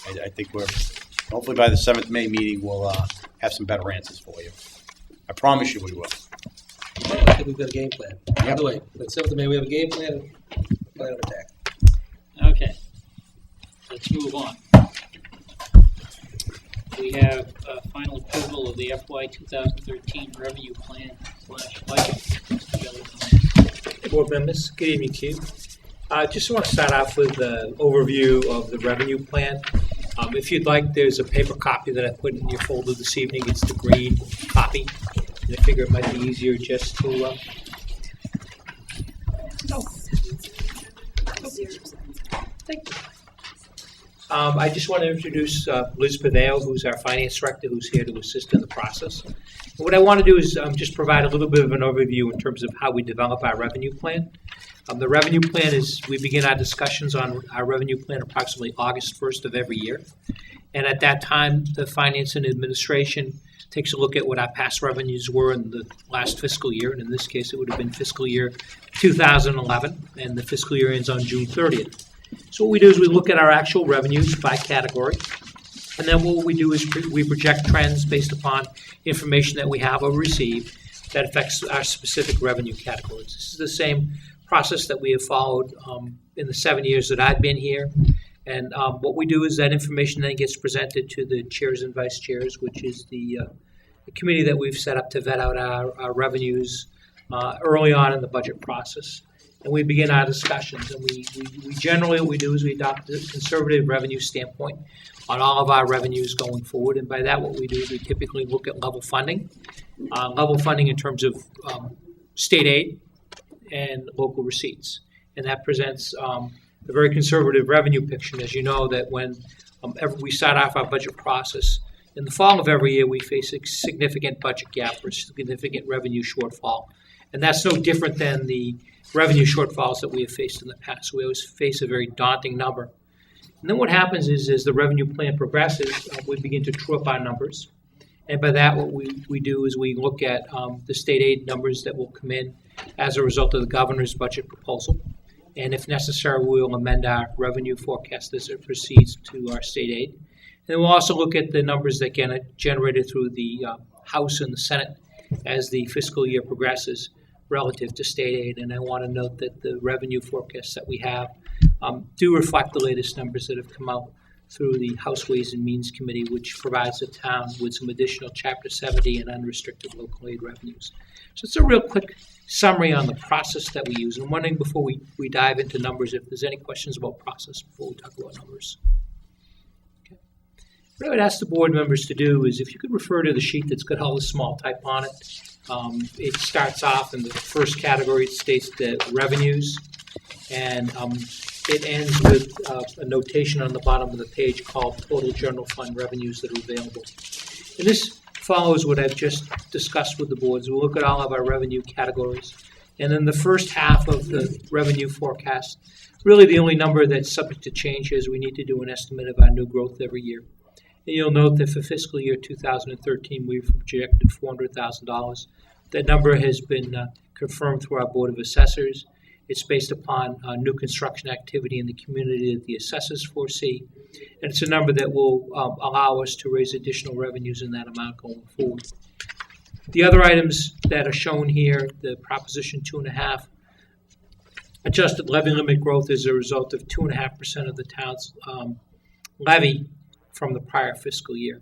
I think hopefully by the 7th May meeting, we'll have some better answers for you. I promise you we will. I think we've got a game plan. By Yep. the way, let's say we have a game plan and plan of attack. Okay, let's move on. We have final approval of the FY 2013 revenue plan / budget. Mr. Jellison. Board members, good evening to you. I just want to start off with an overview of the revenue plan. If you'd like, there's a paper copy that I put in your folder this evening. It's the green copy. And I figure it might be easier just to... Thank you. I just want to introduce Liz Paveo, who's our finance director, who's here to assist in the process. And what I want to do is just provide a little bit of an overview in terms of how we develop our revenue plan. The revenue plan is, we begin our discussions on our revenue plan approximately August 1st of every year. And at that time, the finance and administration takes a look at what our past revenues were in the last fiscal year. And in this case, it would have been fiscal year 2011, and the fiscal year ends on June 30th. So what we do is we look at our actual revenues by category, and then what we do is we project trends based upon information that we have or receive that affects our specific revenue categories. This is the same process that we have followed in the 7 years that I've been here. And what we do is that information then gets presented to the chairs and vice chairs, which is the committee that we've set up to vet out our revenues early on in the budget process. And we begin our discussions, and we generally, what we do is we adopt a conservative revenue standpoint on all of our revenues going forward. And by that, what we do is we typically look at level funding in terms of state aid and local receipts. And that presents a very conservative revenue picture. As you know, that when we start off our budget process, in the fall of every year, we face a significant budget gap or significant revenue shortfall. And that's no different than the revenue shortfalls that we have faced in the past. We always face a very daunting number. And then what happens is, as the revenue plan progresses, we begin to true up our numbers. And by that, what we do is we look at the state aid numbers that will come in as a result of the governor's budget proposal. And if necessary, we will amend our revenue forecast as it proceeds to our state aid. And then we'll also look at the numbers that get generated through the House and the Senate as the fiscal year progresses relative to state aid. And I want to note that the revenue forecasts that we have do reflect the latest numbers that have come out through the House Ways and Means Committee, which provides the town with some additional Chapter 70 and unrestricted local aid revenues. So it's a real quick summary on the process that we use. And I'm wondering, before we dive into numbers, if there's any questions about process before we talk about numbers. Okay. What I would ask the board members to do is, if you could refer to the sheet that's got all the small type on it. It starts off in the first category. It states the revenues, and it ends with a notation on the bottom of the page called total general fund revenues that are available. And this follows what I've just discussed with the boards. We'll look at all of our revenue categories. And then the first half of the revenue forecast, really the only number that's subject to change is we need to do an estimate of our new growth every year. And you'll note that for fiscal year 2013, we've projected $400,000. That number has been confirmed through our Board of Assessors. It's based upon new construction activity in the community that the assessors foresee. And it's a number that will allow us to raise additional revenues in that amount going forward. The other items that are shown here, the Proposition 2.5, adjusted levy limit growth is a result of 2.5% of the town's levy from the prior fiscal year.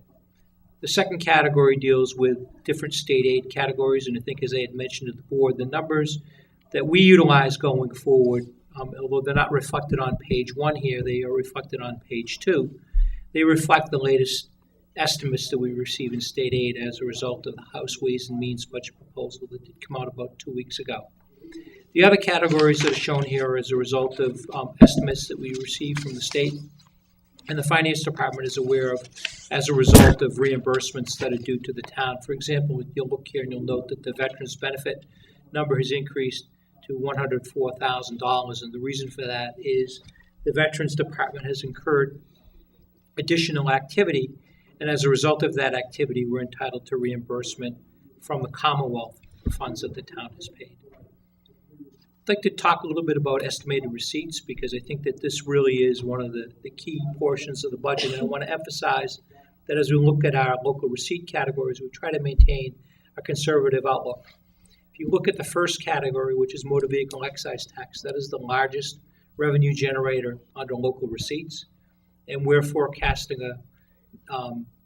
The second category deals with different state aid categories, and I think, as I had mentioned to the board, the numbers that we utilize going forward, although they're not reflected on page 1 here, they are reflected on page 2. They reflect the latest estimates that we receive in state aid as a result of the House Ways and Means budget proposal that did come out about 2 weeks ago. The other categories that are shown here are as a result of estimates that we receive from the state and the Finance Department is aware of as a result of reimbursements that are due to the town. For example, you'll look here and you'll note that the Veterans Benefit number has increased to $104,000, and the reason for that is the Veterans Department has incurred additional activity, and as a result of that activity, we're entitled to reimbursement from the Commonwealth for funds that the town has paid. like to talk a little bit about estimated receipts because I think that this really is one of the key portions of the budget. And I want to emphasize that as we look at our local receipt categories, we try to maintain a conservative outlook. If you look at the first category, which is motor vehicle excise tax, that is the largest revenue generator under local receipts, and we're forecasting a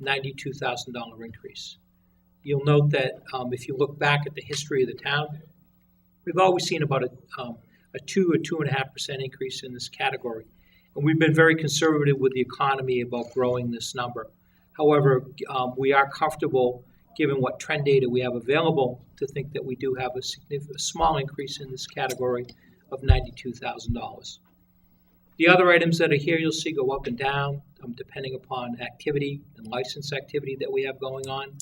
$92,000 increase. You'll note that if you look back at the history of the town, we've always seen about a 2 or 2.5% increase in this category. And we've been very conservative with the economy about growing this number. However, we are comfortable, given what trend data we have available, to think that we do have a small increase in this category of $92,000. The other items that are here you'll see go up and down depending upon activity and license activity that we have going on.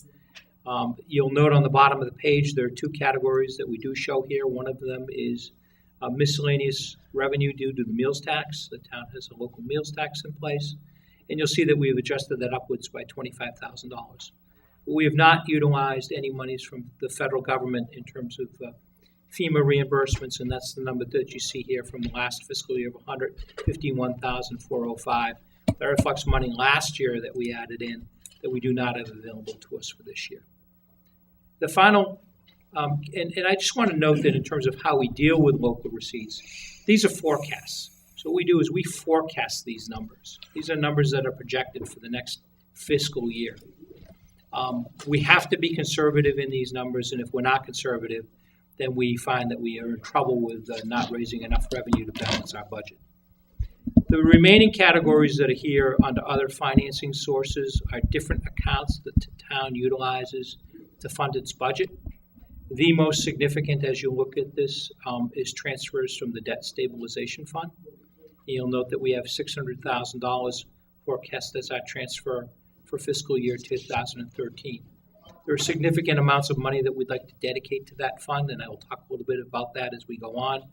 You'll note on the bottom of the page there are two categories that we do show here. One of them is miscellaneous revenue due to the meals tax. The town has a local meals tax in place. And you'll see that we have adjusted that upwards by $25,000. We have not utilized any monies from the federal government in terms of FEMA reimbursements, and that's the number that you see here from the last fiscal year of $151,405. That reflects money last year that we added in that we do not have available to us for this year. The final, and I just want to note that in terms of how we deal with local receipts, these are forecasts. So what we do is we forecast these numbers. These are numbers that are projected for the next fiscal year. We have to be conservative in these numbers, and if we're not conservative, then we find that we are in trouble with not raising enough revenue to balance our budget. The remaining categories that are here under other financing sources are different accounts that the town utilizes to fund its budget. The most significant, as you look at this, is transfers from the Debt Stabilization Fund. You'll note that we have $600,000 forecast as our transfer for fiscal year 2013. There are significant amounts of money that we'd like to dedicate to that fund, and I will talk a little bit about that as we go on.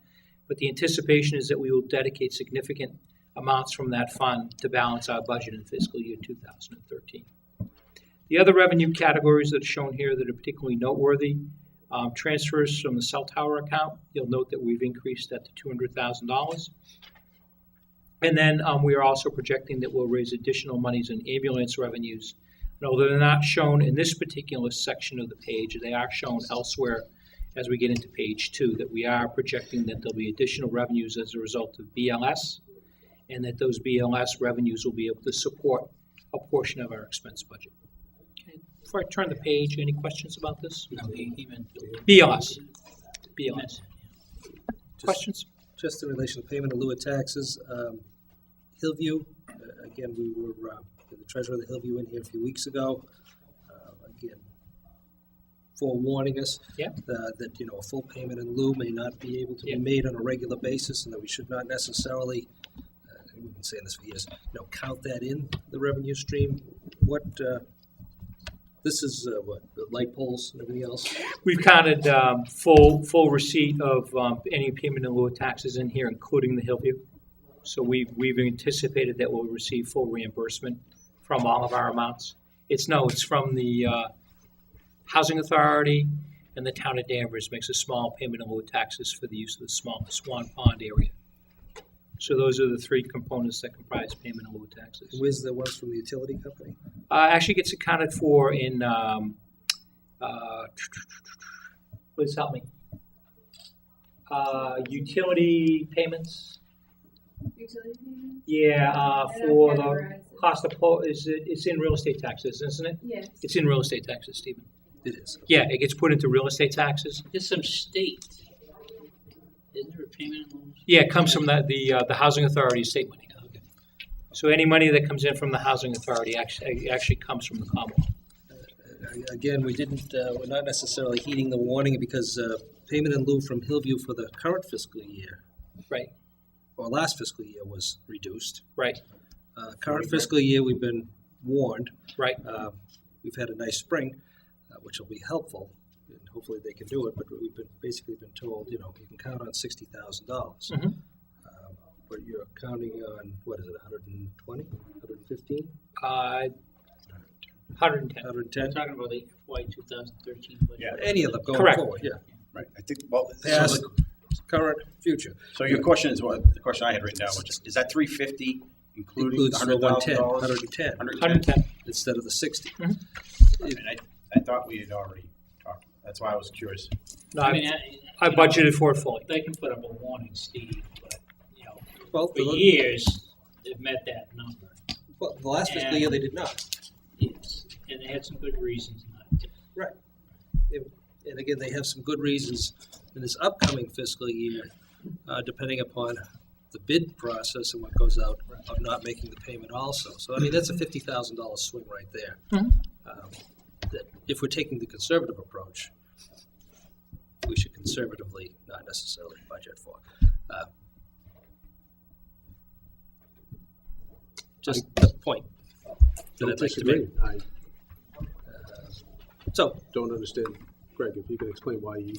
But the anticipation is that we will dedicate significant amounts from that fund to balance our budget in fiscal year 2013. The other revenue categories that are shown here that are particularly noteworthy, transfers from the cell tower account. You'll note that we've increased that to $200,000. And then we are also projecting that we'll raise additional monies in ambulance revenues. And although they're not shown in this particular section of the page, they are shown elsewhere as we get into page 2, that we are projecting that there'll be additional revenues as a result of BLS, and that those BLS revenues will be able to support a portion of our expense budget. Okay. Before I turn the page, any questions about this? No, he meant BLS. BLS. Questions? Just in relation to payment in lieu of taxes, Hillview, again, we were, the treasurer of the Hillview in here a few weeks ago, again, forewarning us that, a full payment in lieu may not be able to be made on a regular basis, and that we should not necessarily, we've been saying this for years, count that in the revenue stream. This is what, the light poles and everything else? We've counted full receipt of any payment in lieu of taxes in here, including the Hillview. So we've anticipated that we'll receive full reimbursement from all of our amounts. It's from the Housing Authority, and the town of Danvers makes a small payment in lieu of taxes for the use of the small Swan Pond area. So those are the three components that comprise payment in lieu of taxes. Where's the ones from the utility company? Actually gets accounted for in, please help me. Utility payments. Utility payments? Yeah, for the cost of it's in real estate taxes, isn't it? Yes. It's in real estate taxes, Stephen. It is. Yeah, it gets put into real estate taxes. there's some state. Isn't there a payment in lieu? Yeah, it comes from the Housing Authority state money. Okay. So any money that comes in from the Housing Authority actually comes from the Commonwealth. Again, we're not necessarily heeding the warning because payment in lieu from Hillview for the current fiscal year, Right. or last fiscal year, was reduced. Right. Current fiscal year, we've been warned. Right. We've had a nice spring, which will be helpful, and hopefully they can do it. But we've basically been told, you can count on $60,000. Mm-hmm. But you're counting on, what is it, 120, 115? 110. 110? We're talking about the FY 2013 budget. Yeah. Any of them going Correct. forward, yeah. Right, I think, well, Past. current, future. So your question is what, the question I had written down was, is that 350 including Includes the $100,000? 110. 110. Instead of the 60. I thought we had already talked. That's why I was curious. No, I mean, I budgeted for it fully. they can put up a warning, Steve, but, Well, for years, they've met that number. well, the last fiscal year they did not. Yes, and they had some good reasons not to. Right. And again, they have some good reasons in this upcoming fiscal year, depending upon the bid process and what goes out, of not making the payment also. So, I mean, that's a $50,000 swing right there. That if we're taking the conservative approach, we should conservatively not necessarily budget for. Just the point that I'd like to make. I So, don't understand, Greg, if you can explain why you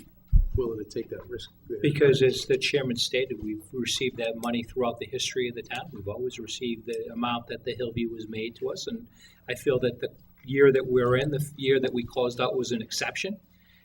willing to take that risk there. Because as the chairman stated, we've received that money throughout the history of the town. We've always received the amount that the Hillview was made to us, and I feel that the year that we're in, the year that we closed out, was an exception.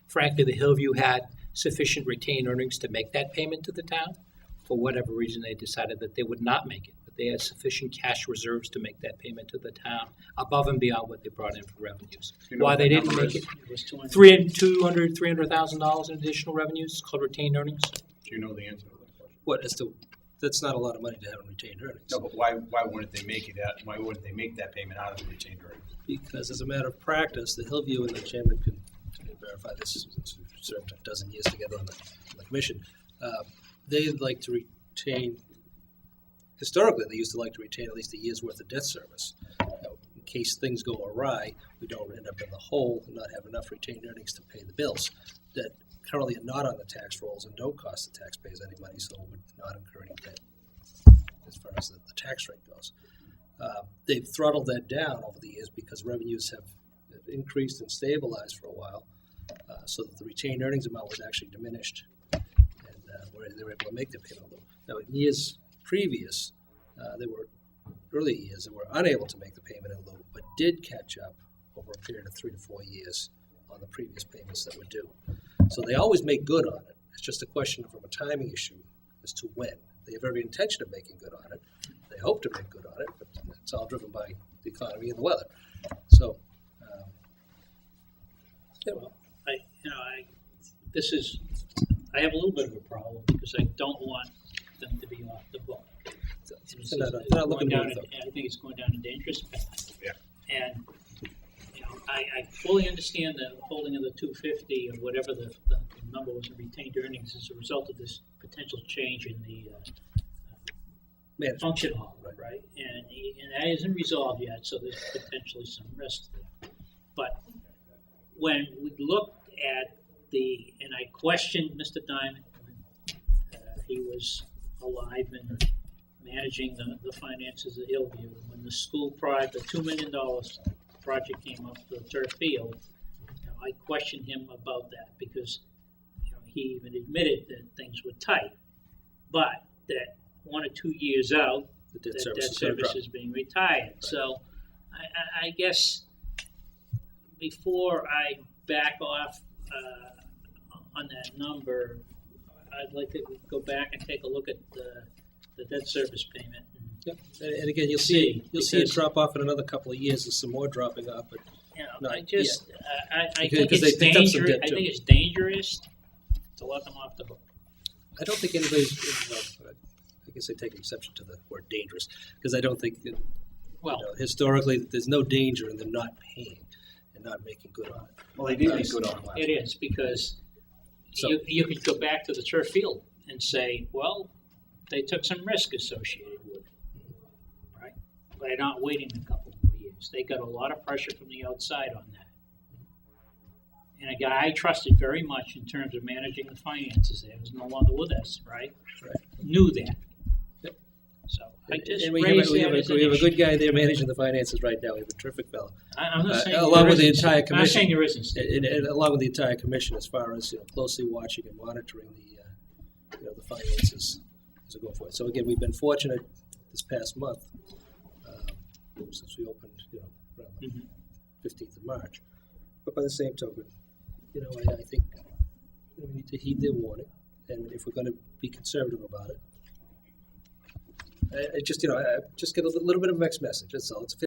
Frankly, the Hillview had sufficient retained earnings to make that payment to the town. For whatever reason, they decided that they would not make it, but they had sufficient cash reserves to make that payment to the town above and beyond what they brought in for revenues. Do you know Why what they that didn't number make is? it? It was $300,000 in additional revenues called retained earnings. Do you know the answer to that question? what as to, that's not a lot of money to have in retained earnings. No, but why wouldn't they make it out? Why wouldn't they make that payment out of the retained earnings? Because as a matter of practice, the Hillview, and the chairman can verify this, since we've served a dozen years together on the commission, they'd like to retain, historically, they used to like to retain at least a year's worth of debt service. In case things go awry, we don't end up in the hole and not have enough retained earnings to pay the bills that currently are not on the tax rolls and don't cost the taxpayers any money, so would not incur any debt as far as the tax rate goes. They've throttled that down over the years because revenues have increased and stabilized for a while, so that the retained earnings amount was actually diminished, and where they were able to make the payment. Now, in years previous, early years, they were unable to make the payment in lieu, but did catch up over a period of 3 to 4 years on the previous payments that were due. So they always make good on it. It's just a question from a timing issue as to when. They have every intention of making good on it. They hope to make good on it, but it's all driven by the economy and the weather. So, I have a little bit of a problem because I don't want them to be off the book. they're not looking to Going move down them. I think it's going down a dangerous path. Yeah. And, I fully understand the holding of the 250 or whatever the number was in retained earnings as a result of this potential change in the Management. function hall, right? And that isn't resolved yet, so there's potentially some risk there. But when we looked at and I questioned Mr. Diamond when he was alive and managing the finances of Hillview, when the school project, the $2 million project came up for the turf field, I questioned him about that because he even admitted that things were tight, but that 1 or 2 years out, The debt that service debt is gonna service drop. is being retired. So I guess before I back off on that number, I'd like to go back and take a look at the debt service payment. Yep. And again, you'll see it Because- drop off in another couple of years. There's some more dropping off, but Not I just, I Because think they it's picked up some dangerous, debt, I too. think it's dangerous to let them off the hook. I don't think anybody's, I guess I take exception to the word dangerous, because I don't think, Well, historically, there's no danger in them not paying and not making good on it. Well, they did make good on it last it year. is, because So- you could go back to the turf field and say, well, they took some risk associated with it, right? By not waiting a couple more years. They got a lot of pressure from the outside on that. And a guy I trusted very much in terms of managing the finances there, who's no longer with us, right? Right. Knew that. Yep. So I just And we raised have that as an a issue. good guy there managing the finances right now. We have a terrific fellow. I'm not saying along there with the isn't. entire I'm not commission. saying there isn't. Steve. And along with the entire commission, as far as closely watching and monitoring the finances as we go forward. So again, we've been fortunate this past month since we opened, around the Mhm. 15th of March. But by the same token, I think we need to heed their warning. And if we're going to be conservative about it. I just, I just get a little bit of a mixed message, that's all. It's